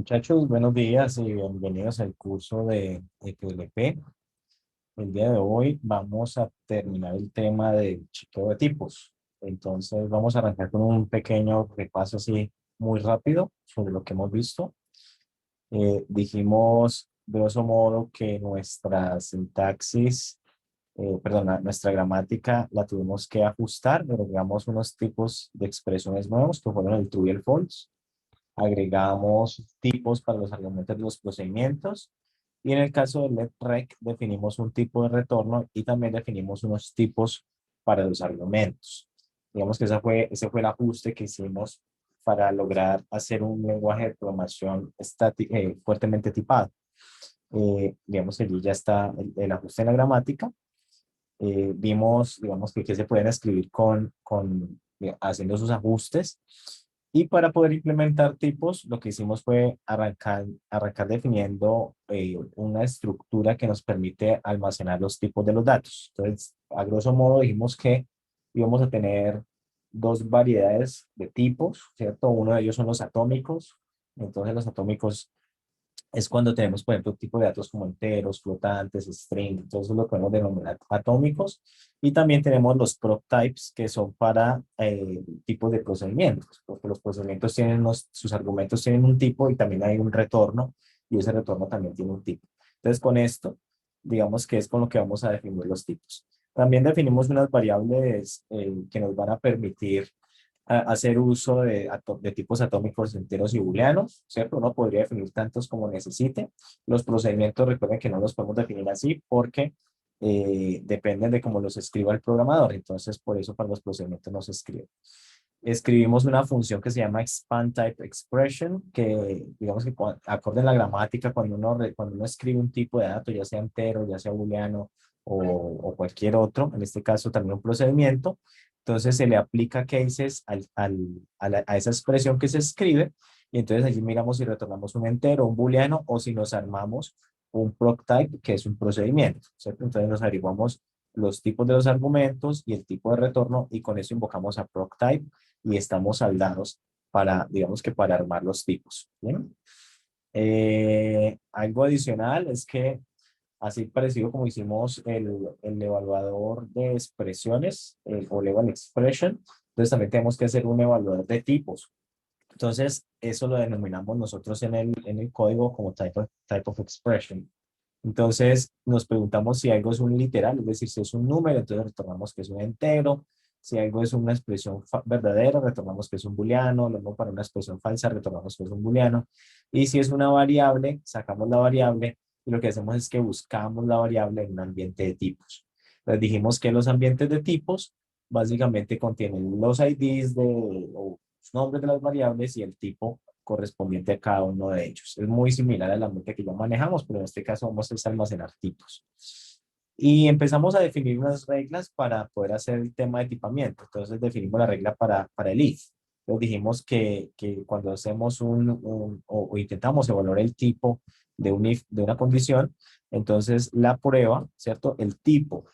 Muchachos, buenos días y bienvenidos al curso de XLP. El día de hoy vamos a terminar el tema del chequeo de tipos. Entonces vamos a arrancar con un pequeño repaso así muy rápido sobre lo que hemos visto. Dijimos, grosso modo, que nuestra sintaxis, perdón, nuestra gramática la tuvimos que ajustar, pero agregamos unos tipos de expresiones nuevos que fueron el true y el false. Agregamos tipos para los argumentos de los procedimientos y en el caso del let-rec definimos un tipo de retorno y también definimos unos tipos para los argumentos. Digamos que ese fue el ajuste que hicimos para lograr hacer un lenguaje de programación fuertemente tipado. Digamos que allí ya está el ajuste en la gramática. Vimos, digamos, que se pueden escribir haciendo sus ajustes. Y para poder implementar tipos, lo que hicimos fue arrancar definiendo una estructura que nos permite almacenar los tipos de los datos. Entonces, a grosso modo, dijimos que íbamos a tener dos variedades de tipos, ¿cierto? Uno de ellos son los atómicos. Entonces, los atómicos es cuando tenemos, por ejemplo, tipo de datos como enteros, flotantes, string, entonces lo podemos denominar atómicos. Y también tenemos los prop types, que son para tipos de procedimientos, porque los procedimientos tienen sus argumentos tienen un tipo y también hay un retorno, y ese retorno también tiene un tipo. Entonces, con esto, digamos que es con lo que vamos a definir los tipos. También definimos unas variables que nos van a permitir hacer uso de tipos atómicos enteros y booleanos, ¿cierto? Uno podría definir tantos como necesite. Los procedimientos, recuerden que no los podemos definir así porque dependen de cómo los escriba el programador. Entonces, por eso para los procedimientos no se escribe. Escribimos una función que se llama expand type expression, que digamos que acorde a la gramática, cuando uno escribe un tipo de dato, ya sea entero, ya sea booleano o cualquier otro, en este caso también un procedimiento, entonces se le aplica cases a esa expresión que se escribe y entonces allí miramos si retornamos un entero, un booleano o si nos armamos un proc type que es un procedimiento, ¿cierto? Entonces nos averiguamos los tipos de los argumentos y el tipo de retorno y con eso invocamos a proc type y estamos saldados para, digamos que para armar los tipos. ¿Bien? Algo adicional es que así parecido como hicimos el evaluador de expresiones, o level expression, entonces también tenemos que hacer un evaluador de tipos. Entonces, eso lo denominamos nosotros en el código como type of expression. Entonces, nos preguntamos si algo es un literal, es decir, si es un número, entonces retornamos que es un entero. Si algo es una expresión verdadera, retornamos que es un booleano. Luego, para una expresión falsa, retornamos que es un booleano. Y si es una variable, sacamos la variable y lo que hacemos es que buscamos la variable en un ambiente de tipos. Entonces, dijimos que los ambientes de tipos básicamente contienen los IDs o los nombres de las variables y el tipo correspondiente a cada uno de ellos. Es muy similar al ambiente que ya manejamos, pero en este caso vamos a almacenar tipos. Y empezamos a definir unas reglas para poder hacer el tema de tipamiento. Entonces definimos la regla para el if. Entonces dijimos que cuando hacemos o intentamos evaluar el tipo de un if, de una condición, entonces la prueba, ¿cierto? El tipo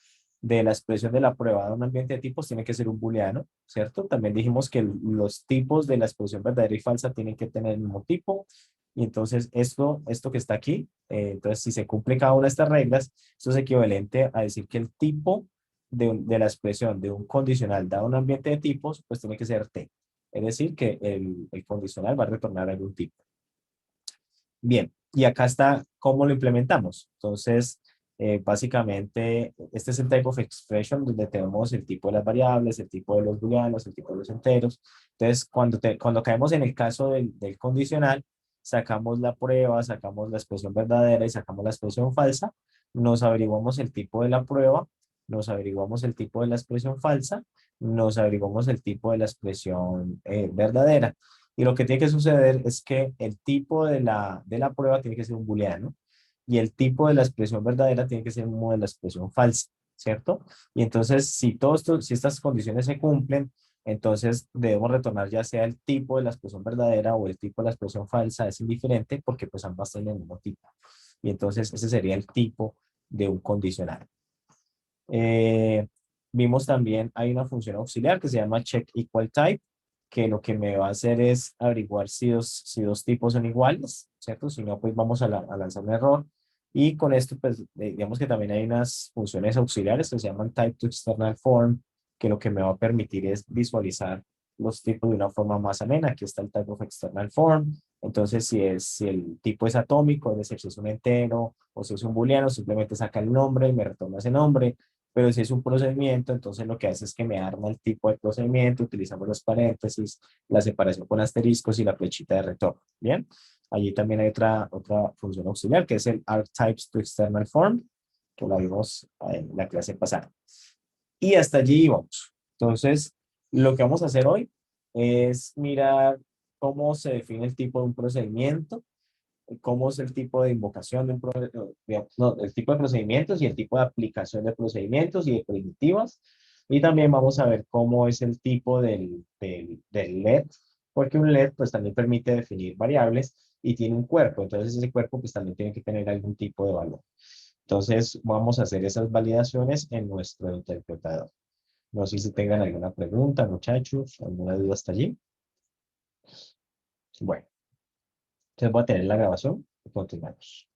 de la expresión de la prueba de un ambiente de tipos tiene que ser un booleano, ¿cierto? También dijimos que los tipos de la expresión verdadera y falsa tienen que tener el mismo tipo. Y entonces esto que está aquí, entonces si se cumple cada una de estas reglas, esto es equivalente a decir que el tipo de la expresión de un condicional dado un ambiente de tipos, pues tiene que ser T. Es decir, que el condicional va a retornar algún tipo. Bien, y acá está cómo lo implementamos. Entonces, básicamente, este es el type of expression donde tenemos el tipo de las variables, el tipo de los booleanos, el tipo de los enteros. Entonces, cuando caemos en el caso del condicional, sacamos la prueba, sacamos la expresión verdadera y sacamos la expresión falsa, nos averiguamos el tipo de la prueba, nos averiguamos el tipo de la expresión falsa, nos averiguamos el tipo de la expresión verdadera. Y lo que tiene que suceder es que el tipo de la prueba tiene que ser un booleano y el tipo de la expresión verdadera tiene que ser uno de la expresión falsa, ¿cierto? Y entonces, si estas condiciones se cumplen, entonces debemos retornar ya sea el tipo de la expresión verdadera o el tipo de la expresión falsa, es indiferente porque pues ambas tienen el mismo tipo. Y entonces ese sería el tipo de un condicional. Eh, Vimos también, hay una función auxiliar que se llama check equal type, que lo que me va a hacer es averiguar si dos tipos son iguales. ¿cierto? Si no, pues vamos a lanzar un error. Y con esto, pues, digamos que también hay unas funciones auxiliares que se llaman type to external form, que lo que me va a permitir es visualizar los tipos de una forma más amena. Aquí está el type of external form. Entonces, si el tipo es atómico, es decir, si es un entero o si es un booleano, simplemente saca el nombre y me retoma ese nombre. Pero si es un procedimiento, entonces lo que hace es que me arma el tipo de procedimiento, utilizamos los paréntesis, la separación con asteriscos y la flechita de retorno. Bien, allí también hay otra función auxiliar que es el arctypes to external form, que la vimos en la clase pasada. Y hasta allí vamos. Entonces, lo que vamos a hacer hoy es mirar cómo se define el tipo de un procedimiento, cómo es el tipo de invocación de un no, el tipo de procedimientos y el tipo de aplicación de procedimientos y de primitivas. Y también vamos a ver cómo es el tipo del LED, porque un LED pues también permite definir variables y tiene un cuerpo. Entonces ese cuerpo pues también tiene que tener algún tipo de valor. Entonces vamos a hacer esas validaciones en nuestro interpretador. No sé si tengan alguna pregunta, muchachos, alguna duda hasta allí. Bueno, entonces voy a tener la grabación y continuamos.